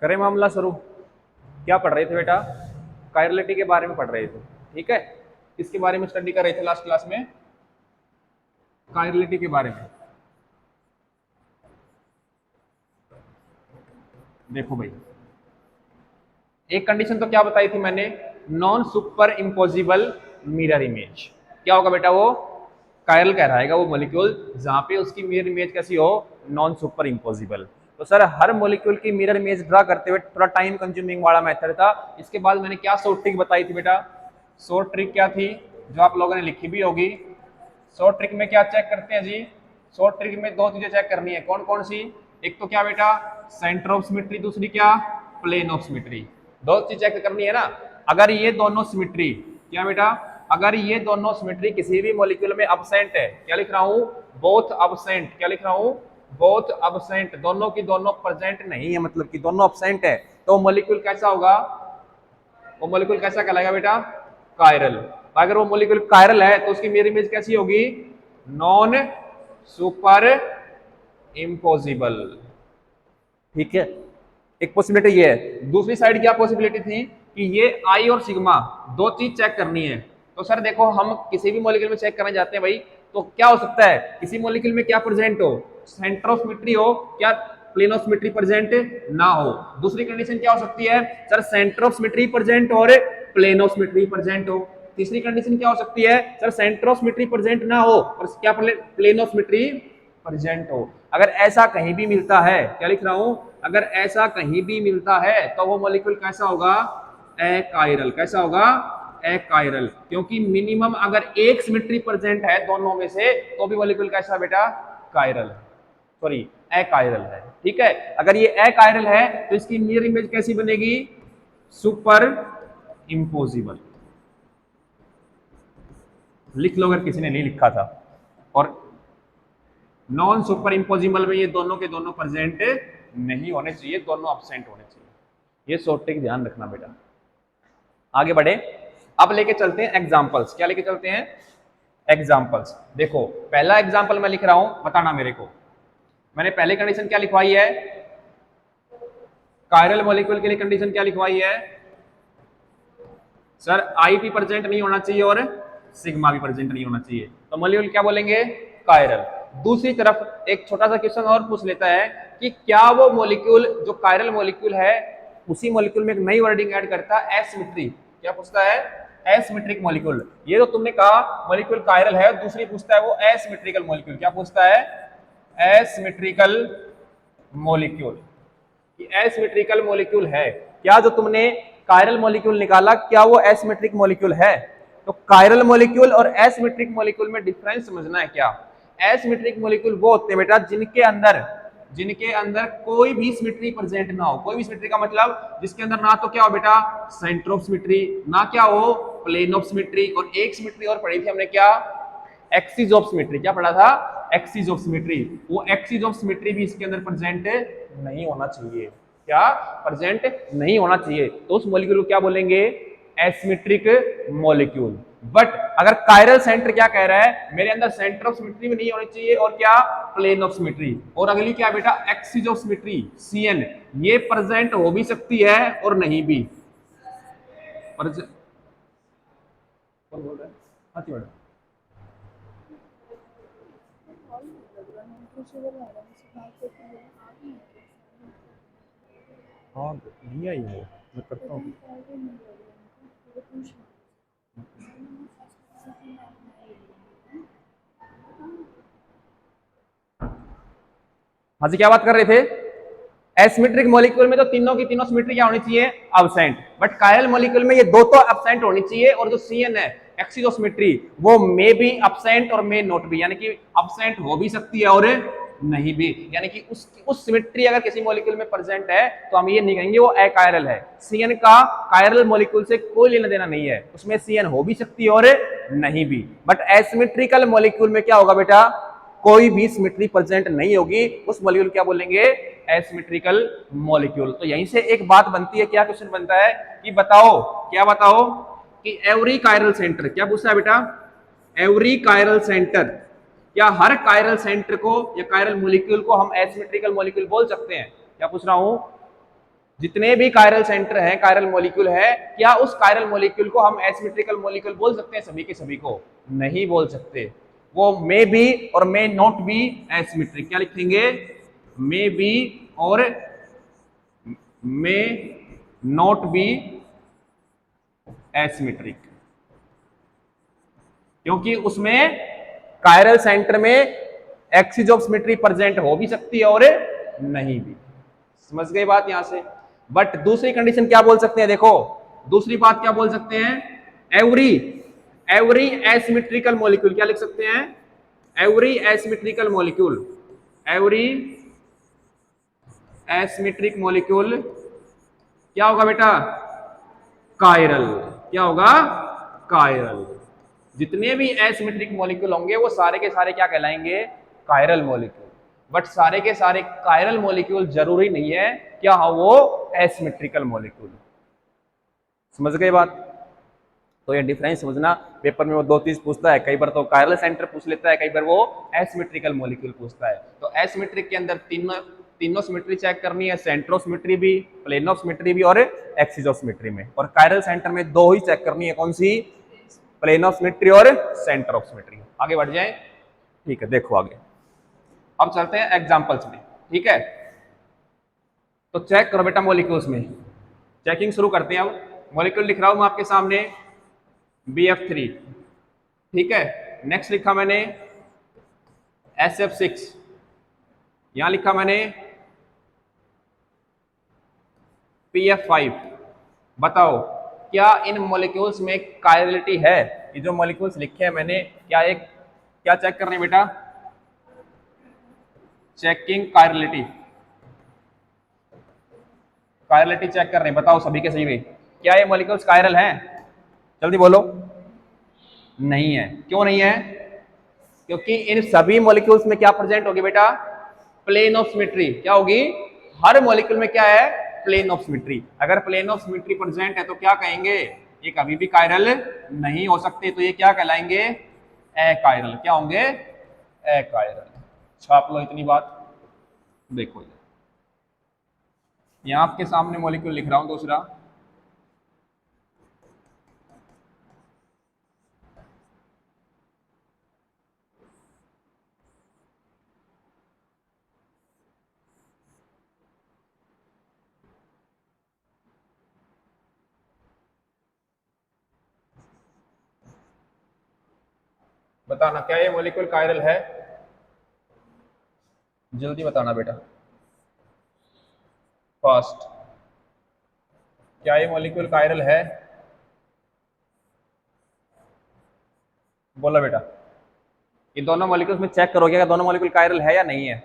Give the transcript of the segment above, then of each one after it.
करें मामला शुरू। क्या पढ़ रहे थे बेटा? कायरलिटी के बारे में पढ़ रहे थे, ठीक है। किसके बारे में स्टडी कर रहे थे लास्ट क्लास में? कायरलिटी के बारे में। देखो भाई, एक कंडीशन तो क्या बताई थी मैंने? Non super imposable mirror image. क्या होगा बेटा? वो कायरल कहलाएगा वो मॉलिक्यूल जहां पे उसकी मिरर इमेज कैसी हो? Non super imposable. तो सर हर मॉलिक्यूल की मिरर इमेज ड्रा करते हुए थोड़ा टाइम कंज्यूमिंग वाला मेथड था। इसके बाद मैंने क्या शॉर्ट ट्रिक बताई थी बेटा? शॉर्ट ट्रिक क्या थी जो आप लोगों ने लिखी भी होगी? शॉर्ट ट्रिक में क्या चेक करते हैं जी? शॉर्ट ट्रिक में दो चीजें चेक करनी है। कौन कौन सी? एक तो क्या बेटा? सेंटर ऑफ सिमेट्री, दूसरी क्या? Plane of symmetry. दो चीज चेक करनी है ना। अगर ये दोनों सिमेट्री, क्या बेटा? अगर ये दोनों सिमेट्री किसी भी मॉलिक्यूल में अब्सेंट है, क्या लिख रहा हूं? Both absent. क्या लिख रहा हूं? Both absent. दोनों की दोनों प्रेजेंट नहीं है, मतलब कि दोनों अब्सेंट है, तो मॉलिक्यूल कैसा होगा? वो मॉलिक्यूल कैसा कहलाएगा बेटा? कायरल। अगर वो मॉलिक्यूल कायरल है तो उसकी मिरर इमेज कैसी होगी? Non super imposable. ठीक है, एक पॉसिबिलिटी ये है। दूसरी साइड क्या पॉसिबिलिटी थी कि ये आई और सिग्मा दो चीज चेक करनी है। तो सर देखो, हम किसी भी मॉलिक्यूल में चेक करना चाहते हैं भाई, तो क्या हो सकता है? किसी मॉलिक्यूल में क्या प्रेजेंट हो? सेंटर ऑफ सिमेट्री हो, क्या प्लेन ऑफ सिमेट्री प्रेजेंट ना हो। दूसरी कंडीशन क्या हो सकती है? Sir centre of symmetry present और प्लेन ऑफ सिमेट्री प्रेजेंट हो। तीसरी कंडीशन क्या हो सकती है? Sir centre of symmetry present ना हो और क्या प्लेन ऑफ सिमेट्री प्रेजेंट हो। अगर ऐसा कहीं भी मिलता है, क्या लिख रहा हूं? अगर ऐसा कहीं भी मिलता है तो वो मॉलिक्यूल कैसा होगा? अकायरल। कैसा होगा? अकायरल। क्योंकि मिनिमम अगर एक सिमेट्री प्रेजेंट है दोनों में से तो भी मॉलिक्यूल कैसा बेटा? कायरल, सॉरी अकायरल है। ठीक है, अगर ये अकायरल है तो इसकी मिरर इमेज कैसी बनेगी? Super imposable. लिख लो अगर किसी ने नहीं लिखा था। और नॉन सुपर इम्पोजिबल में ये दोनों के दोनों प्रेजेंट नहीं होने चाहिए, दोनों अब्सेंट होने चाहिए। ये शॉर्ट ट्रिक ध्यान रखना बेटा। आगे बढ़े, अब लेके चलते हैं एग्जांपल्स। क्या लेके चलते हैं? एग्जांपल्स। देखो पहला एग्जांपल मैं लिख रहा हूं, बताना मेरे को। मैंने पहले कंडीशन क्या लिखवाई है? कायरल मॉलिक्यूल के लिए कंडीशन क्या लिखवाई है? सर आई भी प्रेजेंट नहीं होना चाहिए और सिग्मा भी प्रेजेंट नहीं होना चाहिए, तो मॉलिक्यूल क्या बोलेंगे? कायरल। दूसरी तरफ एक छोटा सा क्वेश्चन और पूछ लेता है कि क्या वो मॉलिक्यूल जो कायरल मॉलिक्यूल है उसी मॉलिक्यूल में एक नई वर्डिंग ऐड करता है, एसिमेट्री। क्या पूछता है? Asymmetric molecule. ये तो तुमने कहा मॉलिक्यूल कायरल है, दूसरी पूछता है वो एसिमेट्रिकल मॉलिक्यूल। क्या पूछता है? Asymmetrical molecule. एसिमेट्रिकल मॉलिक्यूल है क्या? जो तुमने कायरल मॉलिक्यूल निकाला, क्या वो एसिमेट्रिक मॉलिक्यूल है? तो कायरल मॉलिक्यूल और एसिमेट्रिक मॉलिक्यूल में डिफरेंस समझना है क्या? एसिमेट्रिक मॉलिक्यूल वो होते हैं बेटा जिनके अंदर कोई भी सिमेट्री प्रेजेंट ना हो। कोई भी सिमेट्री का मतलब जिसके अंदर ना तो क्या हो बेटा? सेंटर ऑफ सिमेट्री, ना क्या हो? प्लेन ऑफ सिमेट्री, और एक सिमेट्री और पढ़ी थी हमने, क्या? Axis of symmetry. क्या पढ़ा था? Axis of symmetry. वो एक्सिस ऑफ सिमेट्री भी इसके अंदर प्रेजेंट नहीं होना चाहिए। क्या? प्रेजेंट नहीं होना चाहिए। तो उस मॉलिक्यूल को क्या बोलेंगे? Asymmetric molecule. बट अगर कायरल सेंटर क्या कह रहा है? मेरे अंदर सेंटर ऑफ सिमेट्री भी नहीं होनी चाहिए और क्या? Plane of symmetry. और अगली क्या बेटा? Axis of symmetry, C N. ये प्रेजेंट हो भी सकती है और नहीं भी। कौन बोल रहा है? हाँ जी मैडम। हाँ नहीं आई वो, मैं करता हूँ। हाँ जी, क्या बात कर रहे थे? एसिमेट्रिक मॉलिक्यूल में तो तीनों की तीनों सिमेट्री क्या होनी चाहिए? अब्सेंट। बट कायरल मॉलिक्यूल में ये दो तो अब्सेंट होनी चाहिए, और जो सीएन है एक्सिस ऑफ सिमेट्री, वो मे बी अब्सेंट और मे नॉट बी, यानी कि अब्सेंट हो भी सकती है और नहीं भी। यानी कि उस सिमेट्री अगर किसी मॉलिक्यूल में प्रेजेंट है तो हम ये नहीं कहेंगे वो अकायरल है। सीएन का कायरल मॉलिक्यूल से कोई लेना देना नहीं है, उसमें सीएन हो भी सकती है और नहीं भी। बट एसिमेट्रिकल मॉलिक्यूल में क्या होगा बेटा? कोई भी सिमेट्री प्रेजेंट नहीं होगी, उस मॉलिक्यूल क्या बोलेंगे? Asymmetrical molecule. तो यहीं से एक बात बनती है, क्या क्वेश्चन बनता है कि बताओ, क्या बताओ कि एवरी कायरल सेंटर, क्या पूछता है बेटा? एवरी कायरल सेंटर, क्या हर कायरल सेंटर को या कायरल मॉलिक्यूल को हम एसिमेट्रिकल मॉलिक्यूल बोल सकते हैं? क्या पूछ रहा हूं? जितने भी कायरल सेंटर हैं, कायरल मॉलिक्यूल है, क्या उस कायरल मॉलिक्यूल को हम एसिमेट्रिकल मॉलिक्यूल बोल सकते हैं सभी के सभी को? नहीं बोल सकते। वो मे बी और मे नॉट बी एसिमेट्रिक। क्या लिखेंगे? मे बी और मे नॉट बी एसिमेट्रिक, क्योंकि उसमें कायरल सेंटर में एक्सिस ऑफ सिमेट्री प्रेजेंट हो भी सकती है और नहीं भी। समझ गए बात यहां से? बट दूसरी कंडीशन क्या बोल सकते हैं? देखो, दूसरी बात क्या बोल सकते हैं? एवरी एवरी एसिमेट्रिकल मॉलिक्यूल, क्या लिख सकते हैं? Every asymmetrical molecule, every asymmetric molecule क्या होगा बेटा? कायरल। क्या होगा? कायरल। जितने भी एसिमेट्रिक मॉलिक्यूल होंगे वो सारे के सारे क्या कहलाएंगे? Chiral molecule. बट सारे के सारे कायरल मॉलिक्यूल जरूरी नहीं है क्या हो वो एसिमेट्रिकल मॉलिक्यूल। समझ गए बात? तो ये डिफरेंस समझना, पेपर में वो दो चीज पूछता है, कई बार तो कायरल सेंटर पूछ लेता है, कई बार वो एसिमेट्रिकल मॉलिक्यूल पूछता है। तो एसिमेट्रिक के अंदर तीनों तीनों सिमेट्री चेक करनी है, सेंटर ऑफ सिमेट्री भी, प्लेन ऑफ सिमेट्री भी और एक्सिस ऑफ सिमेट्री में। और कायरल सेंटर में दो ही चेक करनी है, कौन सी? प्लेन ऑफ सिमेट्री और सेंटर ऑफ सिमेट्री। आगे बढ़ जाए, ठीक है, देखो आगे। अब चलते हैं एग्जांपल्स में, ठीक है? तो चेक करो बेटा मॉलिक्यूल्स में, चेकिंग शुरू करते हैं। अब मॉलिक्यूल लिख रहा हूं मैं आपके सामने, BF3, ठीक है। नेक्स्ट लिखा मैंने SF6, यहां लिखा मैंने PF5। बताओ क्या इन मॉलिक्यूल्स में कायरलिटी है? ये जो मॉलिक्यूल्स लिखे हैं मैंने, क्या एक क्या चेक कर रहे हैं बेटा? चेकिंग कायरलिटी, कायरलिटी चेक कर रहे हैं। बताओ सभी के सभी में, क्या ये मॉलिक्यूल्स कायरल हैं? जल्दी बोलो। नहीं है। क्यों नहीं है? क्योंकि इन सभी मॉलिक्यूल्स में क्या प्रेजेंट होगी बेटा? Plane of symmetry. क्या होगी? हर मॉलिक्यूल में क्या है? Plane of symmetry. अगर प्लेन ऑफ सिमेट्री प्रेजेंट है तो क्या कहेंगे? ये कभी भी कायरल नहीं हो सकते, तो ये क्या कहलाएंगे? अकायरल। क्या होंगे? अकायरल। छाप लो इतनी बात। देखो यहां आपके सामने मॉलिक्यूल लिख रहा हूं दूसरा, बताना क्या ये मॉलिक्यूल कायरल है? जल्दी बताना बेटा, फास्ट। क्या ये मॉलिक्यूल कायरल है? बोला बेटा। ये दोनों मॉलिक्यूल्स में चेक करोगे कि दोनों मॉलिक्यूल कायरल है या नहीं है।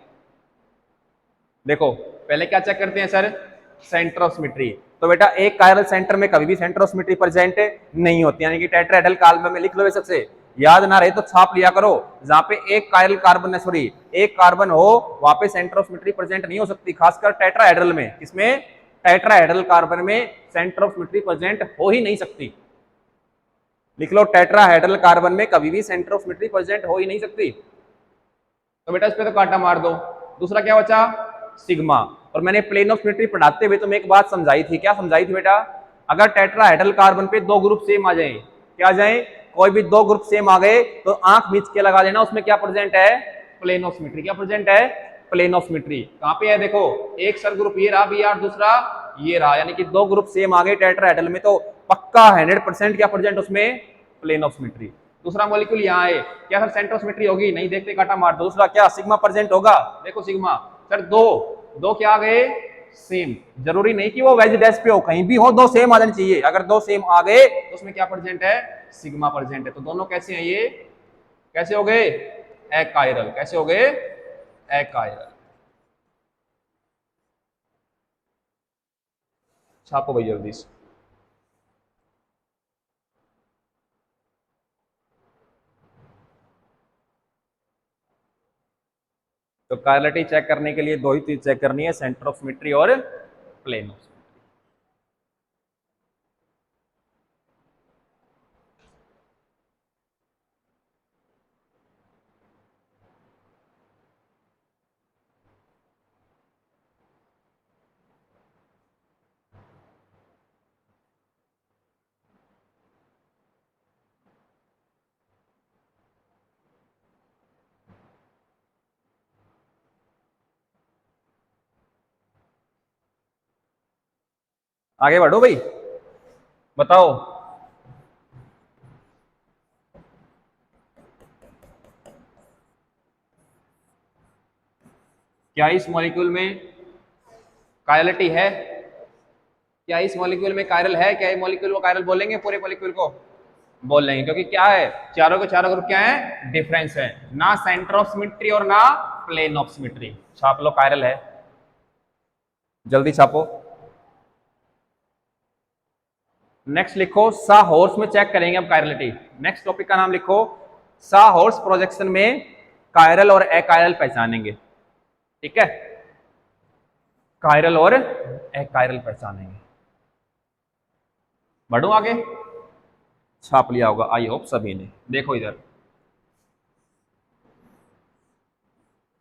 देखो पहले क्या चेक करते हैं सर? Centre of symmetry. तो बेटा एक कायरल सेंटर में कभी भी सेंटर ऑफ सिमेट्री प्रेजेंट नहीं होती, यानी कि टेट्राहेड्रल कार्बन में लिख लो सबसे, याद ना रहे तो छाप लिया करो। जहां पे एक कायरल कार्बन है, सॉरी एक कार्बन हो, वहां पे सेंटर ऑफ सिमेट्री प्रेजेंट नहीं हो सकती, खासकर टेट्राहेड्रल में। किसमें? टेट्राहेड्रल कार्बन में सेंटर ऑफ सिमेट्री प्रेजेंट हो ही नहीं सकती। लिख लो, टेट्राहेड्रल कार्बन में कभी भी सेंटर ऑफ सिमेट्री प्रेजेंट हो ही नहीं सकती। तो बेटा इस पे तो कांटा मार दो। दूसरा क्या बचा? सिग्मा। और मैंने प्लेन ऑफ सिमेट्री पढ़ाते हुए तुम्हें एक बात समझाई थी। क्या समझाई थी बेटा? अगर टेट्राहेड्रल कार्बन पे दो ग्रुप सेम आ जाए, क्या आ जाए? कोई भी दो ग्रुप सेम आ गए तो आंख मीच के लगा लेना उसमें क्या प्रेजेंट है? Plane of symmetry. क्या प्रेजेंट है? Plane of symmetry. कहां पे है? देखो एक सर ग्रुप ये रहा बी आर, दूसरा ये रहा, यानी कि दो ग्रुप सेम आ गए टेट्राहेड्रल में तो पक्का 100% क्या प्रेजेंट उसमें? Plane of symmetry. दूसरा मॉलिक्यूल यहाँ है, क्या सर सेंटर ऑफ सिमेट्री होगी? नहीं, देखते काटा मार दो। दूसरा क्या सिग्मा प्रेजेंट होगा? देखो सिग्मा। सर दो दो क्या आ गए? सेम। जरूरी नहीं कि वो वेज डैश पे हो, कहीं भी हो दो सेम आ जानी चाहिए। अगर दो सेम आ गए तो उसमें क्या प्रेजेंट है? सिग्मा प्रेजेंट है। तो दोनों कैसे हैं ये? कैसे हो गए? अकायरल। कैसे हो गए? अकायरल। छापो भाई जल्दी से। तो कायरलिटी चेक करने के लिए दो ही चीज चेक करनी है, सेंटर ऑफ सिमेट्री और प्लेन ऑफ। आगे बढ़ो भाई, बताओ। क्या इस मॉलिक्यूल में कायरलिटी है? क्या इस मॉलिक्यूल में कायरल है? क्या ये मॉलिक्यूल को कायरल बोलेंगे? पूरे मॉलिक्यूल को बोल लेंगे, क्योंकि क्या है, चारों के चारों ग्रुप क्या है, डिफरेंस है, ना सेंटर ऑफ सिमेट्री और ना प्लेन ऑफ सिमेट्री। छाप लो, कायरल है, जल्दी छापो। नेक्स्ट लिखो, सा हॉर्स में चेक करेंगे अब कायरलिटी। नेक्स्ट टॉपिक का नाम लिखो, सा हॉर्स प्रोजेक्शन में कायरल और अकायरल पहचानेंगे। ठीक है, कायरल और अकायरल पहचानेंगे। बढ़ू आगे, छाप लिया होगा आई होप सभी ने। देखो इधर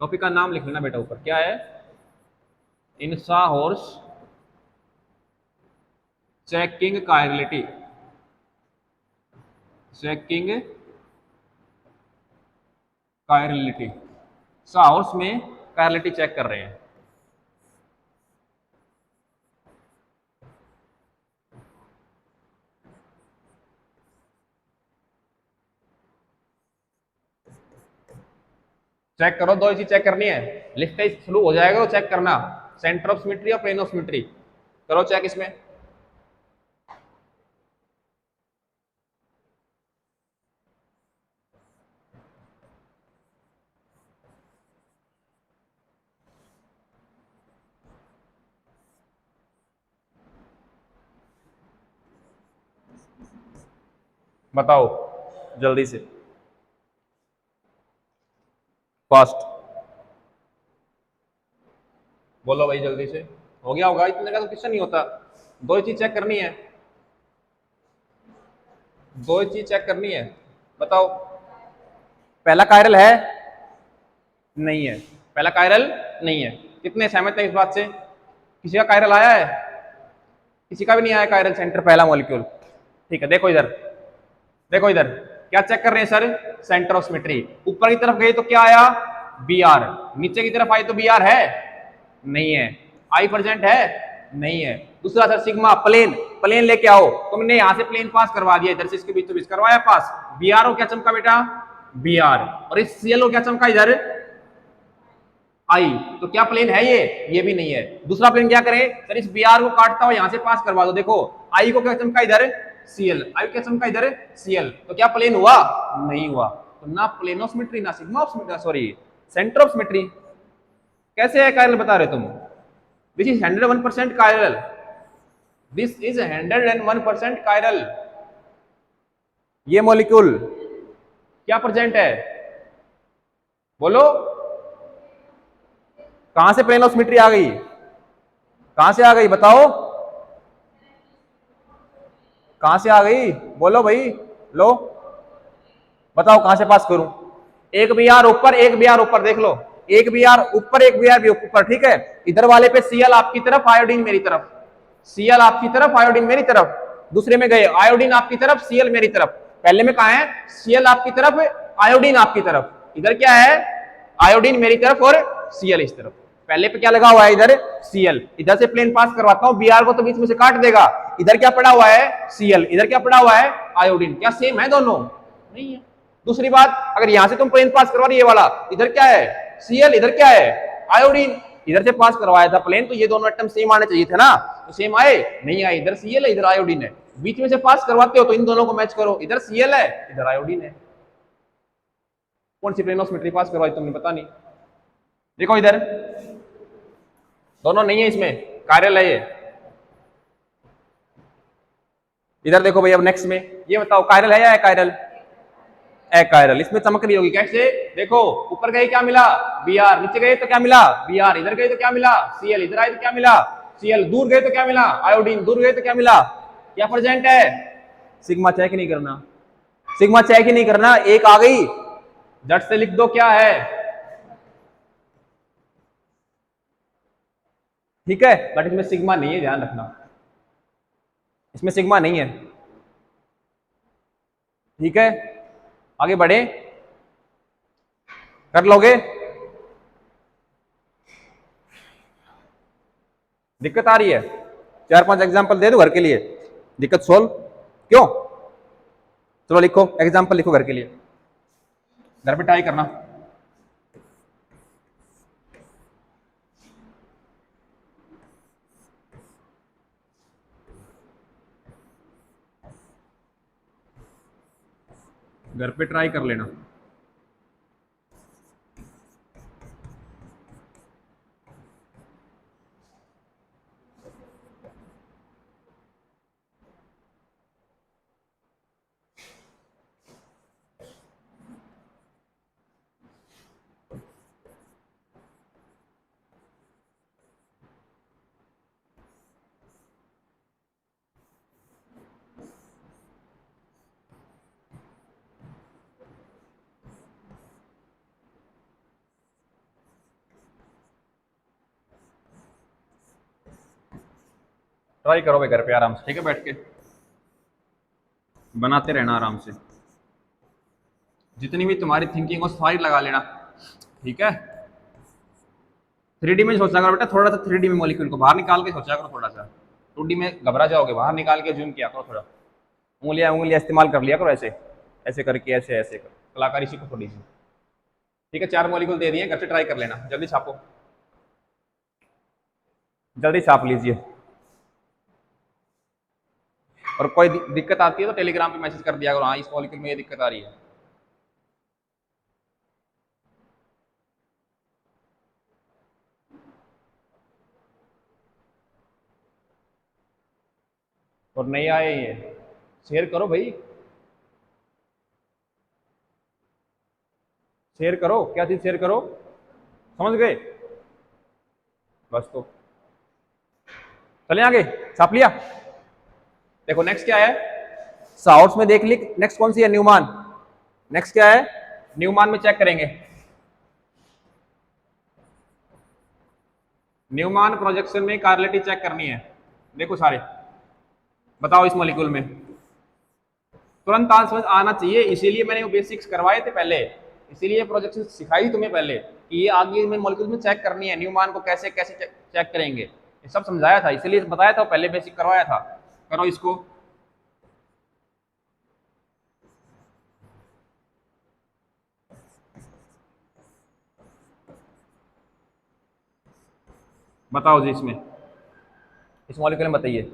टॉपिक का नाम लिख लेना बेटा, ऊपर क्या है, इन सा horse checking chirality, checking chirality, सा हॉर्स में कायरलिटी चेक कर रहे हैं। चेक करो, दो ही चीज चेक करनी है, लिस्ट शुरू हो जाएगा तो चेक करना, सेंटर ऑफ सिमेट्री और प्लेन ऑफ सिमेट्री। करो चेक इसमें। बताओ जल्दी से, फास्ट बोलो भाई, जल्दी से। हो गया होगा, इतने का तो क्वेश्चन नहीं होता। दो ही चीज चेक करनी है, दो ही चीज चेक करनी है। बताओ, पहला कायरल है? नहीं है, पहला कायरल नहीं है। कितने सहमत हैं इस बात से? किसी का कायरल आया है? किसी का भी नहीं आया कायरल सेंटर, पहला मॉलिक्यूल। ठीक है, देखो इधर, देखो इधर क्या चेक कर रहे हैं सर, सेंटर ऑफ सिमेट्री। ऊपर की तरफ गए तो क्या आया, बी आर। नीचे की तरफ आई तो बी आर है नहीं है। आई प्रेजेंट है नहीं है। दूसरा सर सिग्मा, प्लेन, प्लेन लेके आओ। तुमने यहां से प्लेन पास करवा दिया, इधर से इसके बीच बीच करवाया पास। बी आर हो क्या चमका बेटा, बी आर। और इस सी एल हो क्या चमका इधर, आई। तो क्या प्लेन है ये भी नहीं है। दूसरा प्लेन क्या करे सर, इस बी आर को काटता हो यहां से पास करवा दो। देखो आई को क्या चमका इधर, सीएल, आई क्या चमका इधर, सीएल। तो क्या प्लेन हुआ, नहीं हुआ। तो ना प्लेन ऑफ सिमेट्री ना sigma of symmetry, sorry centre of symmetry. कैसे है कायरल बता रहे तुम, this is 101% chiral, this is 101% chiral. ये मॉलिक्यूल क्या प्रेजेंट है, बोलो। कहां से प्लेन ऑफ सिमेट्री आ गई, कहां से आ गई बताओ, कहां से आ गई बोलो भाई, लो बताओ कहां से पास करूं। एक बी आर ऊपर, एक बी आर ऊपर, देख लो, एक बी आर ऊपर, एक बी आर भी ऊपर। ठीक है, इधर वाले पे सीएल आपकी तरफ, आयोडीन मेरी तरफ, सीएल आपकी तरफ, आयोडीन मेरी तरफ। दूसरे में गए आयोडीन आपकी तरफ, सीएल मेरी तरफ। पहले में कहा है, सीएल आपकी तरफ, आयोडीन आपकी तरफ। इधर क्या है, आयोडीन मेरी तरफ और सीएल इस तरफ। पहले पे क्या लगा हुआ है इधर, सीएल। इधर से प्लेन पास करवाता हूं, बीआर को तो बीच में से काट देगा। इधर क्या पड़ा हुआ है, सीएल, इधर क्या पड़ा हुआ है, आयोडीन। क्या सेम है दोनों, नहीं है। दूसरी बात, अगर यहां से तुम प्लेन पास करवा रही है वाला, इधर क्या है, सीएल, इधर क्या है, आयोडीन। इधर से पास करवाया था प्लेन, तो ये दोनों एटम सेम आने चाहिए थे ना, तो सेम आए नहीं आए। इधर सीएल है, इधर आयोडीन है। बीच में से पास करवाते हो तो इन दोनों को मैच करो, इधर सीएल है, इधर आयोडीन है। कौन सी प्लेन ऑफ सिमेट्री पास करवाई तुमने, पता नहीं। देखो इधर दोनों नहीं है, इसमें कायरल है ये। इधर देखो भाई, अब नेक्स्ट में ये बताओ कायरल है या अकायरल, अकायरल। इसमें चमक रही होगी कैसे, देखो ऊपर गए क्या मिला, बी आर, नीचे गए तो क्या मिला, बी आर, इधर गए तो क्या मिला, सीएल, इधर आए तो क्या मिला, सीएल, दूर गए तो क्या मिला, आयोडीन, दूर गए तो क्या मिला, क्या प्रेजेंट है। सिग्मा चेक ही नहीं करना, सिग्मा चेक ही नहीं करना, एक आ गई झट से लिख दो क्या है। ठीक है, बट इसमें सिग्मा नहीं है, ध्यान रखना, इसमें सिग्मा नहीं है। ठीक है, आगे बढ़े, कर लोगे, दिक्कत आ रही है। 4-5 एग्जाम्पल दे दो घर के लिए, दिक्कत सोल्व। क्यों? चलो लिखो, एग्जाम्पल लिखो घर के लिए, घर पे ट्राई करना। घर पे ट्राई कर लेना। ट्राई करो भाई घर पे आराम से, ठीक है, बैठ के बनाते रहना आराम से, जितनी भी तुम्हारी थिंकिंग हो सारी लगा लेना, ठीक है। 3D में सोचा करो बेटा, थोड़ा सा 3D में मॉलिक्यूल को बाहर निकाल के सोचा करो, थोड़ा सा 2D में घबरा जाओगे, बाहर निकाल के जूम किया करो, थोड़ा उंगलियां उंगलियां इस्तेमाल कर लिया करो, ऐसे ऐसे करके, ऐसे ऐसे कर, कलाकारी सीखो थोड़ी सी, ठीक है। 4 मॉलिक्यूल दे दिए, घर से ट्राई कर लेना, जल्दी छापो, जल्दी छाप लीजिए। और कोई दिक्कत आती है तो टेलीग्राम पे मैसेज कर दिया करो, हाँ इस मॉलिक्यूल में ये दिक्कत आ रही है। और नहीं आए ये शेयर करो भाई, शेयर करो, क्या चीज शेयर करो, समझ गए? बस तो चले आगे, छाप लिया। देखो नेक्स्ट क्या है, साउट्स में देख ली, नेक्स्ट कौन सी है, न्यूमान। नेक्स्ट क्या है, न्यूमान में चेक करेंगे, न्यूमान प्रोजेक्शन में कार्लेटी चेक करनी है। देखो सारे बताओ इस मॉलिक्यूल में, तुरंत आंसर आना चाहिए, इसीलिए मैंने वो बेसिक्स करवाए थे पहले, इसीलिए प्रोजेक्शन सिखाई तुम्हें पहले कि ये आगे में मॉलिक्यूल में चेक करनी है, न्यूमान को कैसे कैसे चेक करेंगे, ये सब समझाया था, इसीलिए बताया था पहले, बेसिक करवाया था। करो इसको, बताओ जी इसमें, इस मॉलिक्यूल में बताइए।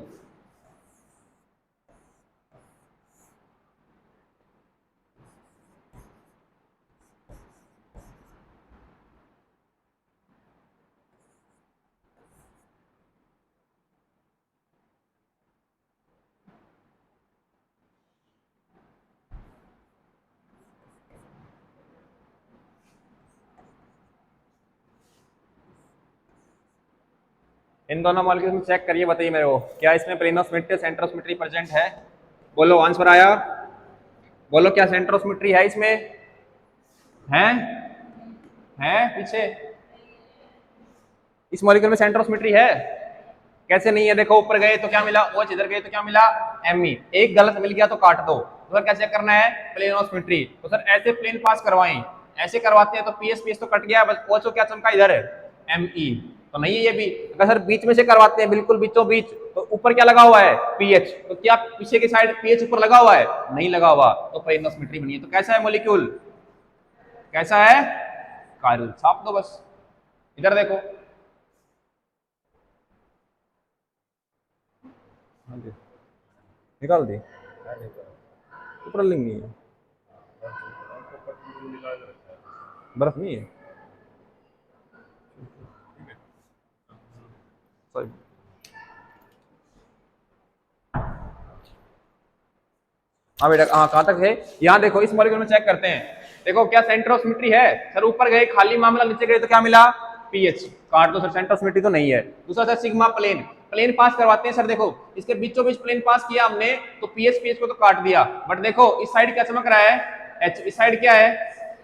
इन दोनों मॉलिक्यूल में चेक करिए, बताइए मेरे को, क्या इसमें प्लेनोसिमेट्री सेंट्रोसिमेट्री प्रेजेंट है? बोलो, आंसर आया, बोलो क्या सेंट्रोसिमेट्री है इसमें? है पीछे इस मॉलिक्यूल में सेंट्रोसिमेट्री है? कैसे नहीं है? देखो ऊपर गए तो क्या मिला OH, इधर गए तो क्या मिला Me, एक गलत मिल गया तो काट दो। तो सर क्या चेक करना है? प्लेनोसिमेट्री। तो सर ऐसे प्लेन पास करवाएं, ऐसे करवाते हैं तो PS तो कट गया, बस OH क्या चमका इधर है Me, तो नहीं है ये भी। अगर सर बीच में से करवाते हैं, बिल्कुल बीचों बीच, तो ऊपर क्या लगा हुआ है? PH, तो क्या पीछे की साइड PH ऊपर लगा हुआ है? नहीं लगा हुआ, तो प्लेनोसिमेट्री बनी है। तो कैसा है मॉलिक्यूल, कैसा है? कायरल। छाप दो बस, इधर देखो, निकाल दी, ऊपर लिंग नहीं है, बर्फ नहीं है, सॉरी। हाँ बेटा, हाँ कहाँ तक है? यहाँ देखो, इस मॉलिक्यूल में चेक करते हैं। देखो क्या सेंट्रोसिमेट्री है? सर ऊपर गए खाली मामला, नीचे गए तो क्या मिला? PH, काट दो सर, सेंट्रोसिमेट्री तो नहीं है। दूसरा सर सिग्मा प्लेन, प्लेन पास करवाते हैं सर, देखो इसके बीचों बीच प्लेन पास किया हमने, तो PH को तो काट दिया, बट देखो इस साइड क्या चमक रहा है? H, इस साइड क्या है?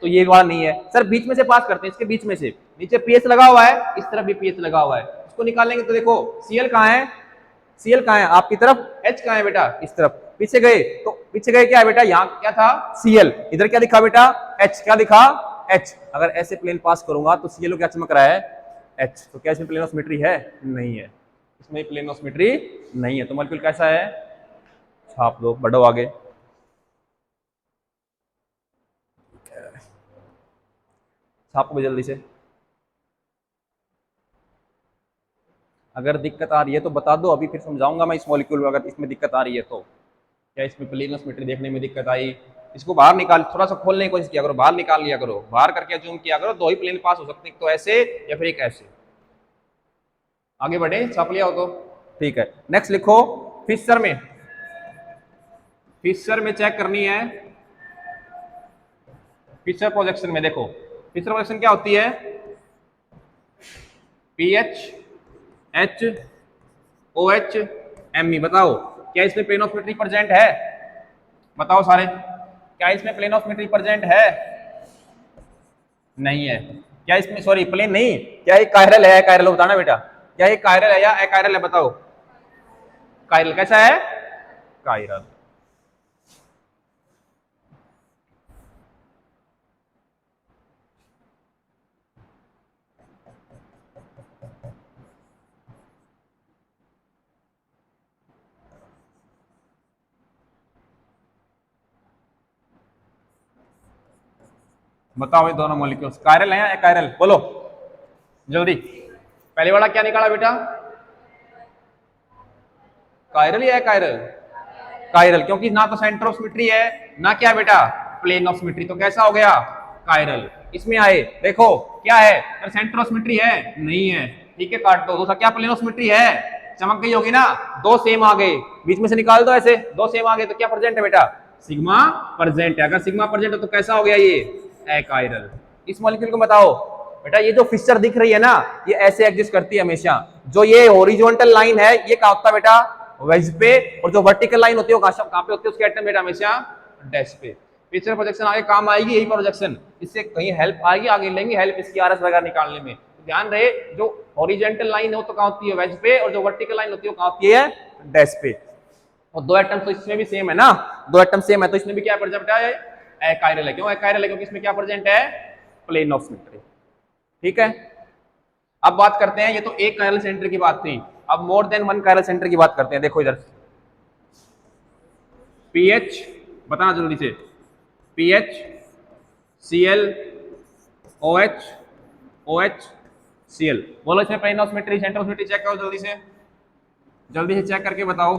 तो ये वाला नहीं है सर, बीच में से पास करते हैं, इसके बीच में से, नीचे PH लगा हुआ है, इस तरफ भी PH लगा हुआ है, इसको निकालेंगे तो देखो Cl कहाँ है? Cl कहाँ है आपकी तरफ? H कहाँ है बेटा? इस तरफ। पीछे गए तो पीछे गए क्या है बेटा? यहाँ क्या था? Cl, इधर क्या दिखा बेटा? H, क्या दिखा? H। अगर ऐसे प्लेन पास करूंगा तो Cl क्या चमक रहा है? H। तो क्या इसमें प्लेन ऑफ सिमेट्री है? नहीं है। इसमें प्लेन ऑफ सिमेट्री नहीं है, तो मॉलिक्यूल कैसा है, छाप दो, बढ़ो आगे। छापो भी जल्दी से। अगर दिक्कत आ रही है तो बता दो, अभी फिर समझाऊंगा मैं इस मॉलिक्यूल में, अगर इसमें दिक्कत आ रही है तो। क्या इसमें प्लेन ऑफ सिमेट्री देखने में दिक्कत आई, इसको बाहर निकाल, थोड़ा सा खोलने की कोशिश किया करो, बाहर निकाल लिया करो, बाहर करके जूम किया करो, दो ही प्लेन पास हो सकते हैं, तो ऐसे या फिर एक ऐसे। आगे बढ़े, छाप लिया हो तो ठीक है। नेक्स्ट लिखो, फिशर में, फिशर में चेक करनी है, फिशर प्रोजेक्शन में देखो, फिशर प्रोजेक्शन क्या होती है, P H H O H M E. बताओ क्या इसमें प्लेन ऑफ सिमेट्री प्रेजेंट है, बताओ सारे, क्या इसमें प्लेन ऑफ सिमेट्री प्रेजेंट है, नहीं है। क्या इसमें, सॉरी प्लेन नहीं, क्या ये कायरल है, कायरल बताना बेटा, क्या ये कायरल है या अकायरल है, बताओ। कायरल कैसा है, कायरल। बताओ ये दोनों मॉलिक्यूल्स कायरल है या अकायरल, बोलो जल्दी। पहले वाला क्या निकाला बेटा, कायरल या अकायरल, कायरल, क्योंकि ना तो सेंटर ऑफ सिमेट्री है ना क्या बेटा प्लेन ऑफ सिमेट्री, तो कैसा हो गया, कायरल। इसमें आए देखो क्या है, अगर सेंटर ऑफ सिमेट्री है नहीं है, ठीक है काट दो, दूसरा क्या प्लेन ऑफ सिमेट्री है, चमक गई होगी ना, दो सेम आ गए, बीच में से निकाल दो ऐसे, दो सेम आ गए तो क्या प्रेजेंट है बेटा, सिग्मा प्रेजेंट है। अगर सिग्मा प्रेजेंट है तो कैसा हो गया ये, अकायरल। इस मॉलिक्यूल को बताओ बेटा, ये जो फिशर दिख रही है ना, ये ऐसे एग्जिस्ट करती है हमेशा, जो ये हॉरिजॉन्टल लाइन है ये क्या होता है बेटा, वेज पे, और जो वर्टिकल लाइन होती है वो कहां पे होती है, उसके एटम बेटा हमेशा डैश पे। फिशर प्रोजेक्शन आगे काम आएगी, यही प्रोजेक्शन, इससे कहीं हेल्प आएगी, आगे लेंगे हेल्प इसकी आरएस वगैरह निकालने में। ध्यान रहे, जो हॉरिजॉन्टल लाइन हो तो कहां होती है, वेज पे, और जो वर्टिकल लाइन होती है वो कहां होती है, डैश पे। और दो एटम तो इसमें भी सेम है ना, दो एटम सेम है, तो इसमें भी क्या प्रेजेंट है, अकायरल है। क्यों अकायरल है, क्योंकि इसमें क्या प्रेजेंट है, प्लेन ऑफ सिमेट्री। ठीक है, अब बात करते हैं, ये तो एक कायरल सेंटर की बात थी, अब more than one chiral centre की बात करते हैं। देखो इधर पीएच, बताना जल्दी से, P H C L O H O H C L, बोलो इसमें plane of symmetry, centre of symmetry check करो जल्दी से चेक करके बताओ।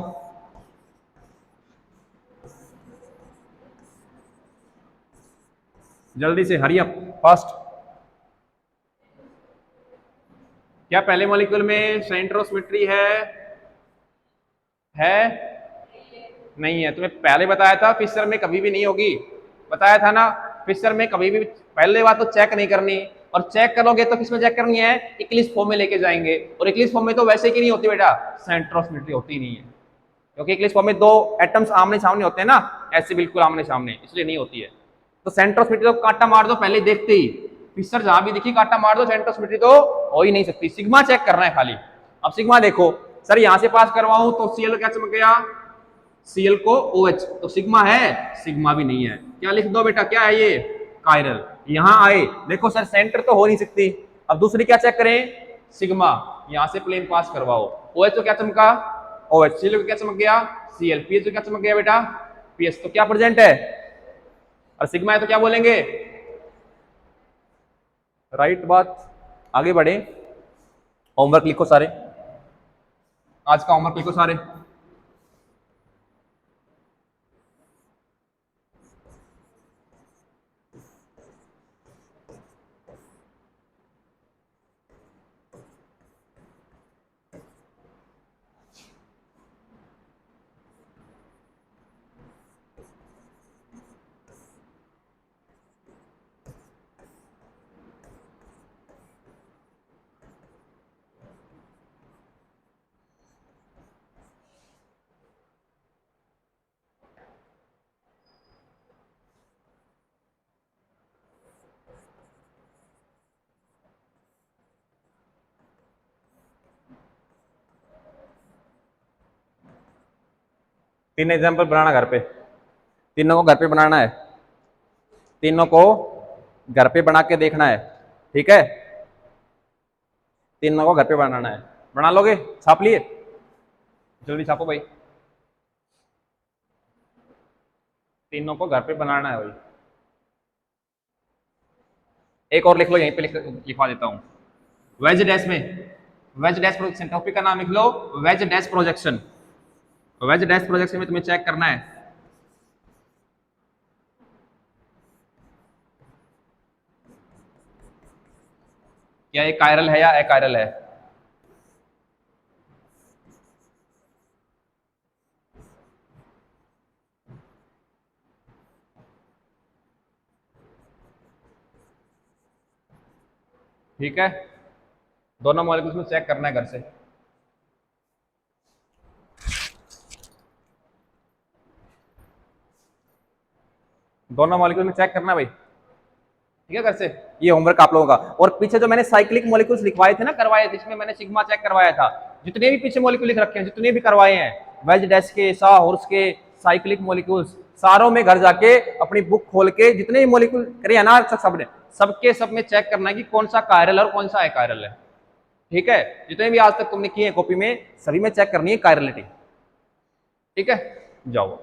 जल्दी से, हरी अप फास्ट। क्या पहले मॉलिक्यूल में सेंटर ऑफ सिमेट्री है नहीं है, तुम्हें पहले बताया था फिशर में कभी भी नहीं होगी, बताया था ना, फिशर में कभी भी पहले बात तो चेक नहीं करनी, और चेक करोगे तो किसमें चेक करनी है, इक्लिप्स फॉर्म में लेके जाएंगे, और इक्लिप्स फॉर्म में तो वैसे की नहीं होती बेटा, सेंटर ऑफ सिमेट्री होती नहीं है, क्योंकि इक्लिप्स फॉर्म में दो एटम्स आमने सामने होते हैं ना, ऐसे बिल्कुल आमने सामने, इसलिए नहीं होती है। तो सेंटर ऑफ सिमेट्री तो कांटा मार दो पहले देखते ही, फिशर जहां भी दिखी कांटा मार दो, सेंटर ऑफ सिमेट्री तो हो ही नहीं सकती। सिग्मा चेक करना है खाली। अब सिग्मा देखो, सर यहां से पास करवाऊं तो सीएल क्या चमक गया, सीएल को OH, तो सिग्मा है, सिग्मा भी नहीं है, क्या लिख दो बेटा, क्या है ये, कायरल। यहां आए देखो सर सेंटर तो हो नहीं सकती, अब दूसरी क्या चेक करें, सिग्मा, यहां से प्लेन पास करवाओ, OH तो क्या चमका, OH, सीएल को क्या चमक गया, सीएल, पीएच तो क्या चमक गया बेटा, पीएच, तो क्या प्रेजेंट है, और सिग्मा है तो क्या बोलेंगे, राइट बात। आगे बढ़े, होमवर्क लिखो सारे, आज का होमवर्क लिखो सारे। तीन एग्जाम्पल बनाना घर पे, तीनों को घर पे बनाना है, तीनों को घर पे बना के देखना है, ठीक है, तीनों को घर पे बनाना है। बना लोगे? छाप लिए? जल्दी छापो भाई, तीनों को घर पे बनाना है भाई। एक और लिख लो, यहीं पे लिखवा देता हूं। वेज डैश में, वेज डैश प्रोजेक्शन, टॉपिक का नाम लिख लो wedge dash projection. Wedge dash projection में तुम्हें चेक करना है क्या ये कायरल है या अकायरल है। ठीक है, दोनों मॉलिक्यूल्स में चेक करना है घर से। दोनों मॉलिक्यूल में चेक करना भाई, ठीक है घर से। ये होमवर्क आप लोगों का। और पीछे जो मैंने साइक्लिक मॉलिक्यूल्स लिखवाए थे ना, करवाए थे, इसमें मैंने सिग्मा चेक करवाया था। जितने भी पीछे मॉलिक्यूल लिख रखे हैं, जितने भी करवाए हैं, वेज डैश के, सा हॉर्स के, साइक्लिक मॉलिक्यूल्स, सारों में घर जाके अपनी बुक खोल के जितने भी मॉलिक्यूल करे है ना सबने, सबके सब में चेक करना है कि कौन सा कायरल और कौन सा अकायरल है। ठीक है, जितने भी आज तक तुमने किए हैं कॉपी में, सभी में चेक करनी है कायरलिटी। ठीक है, जाओ।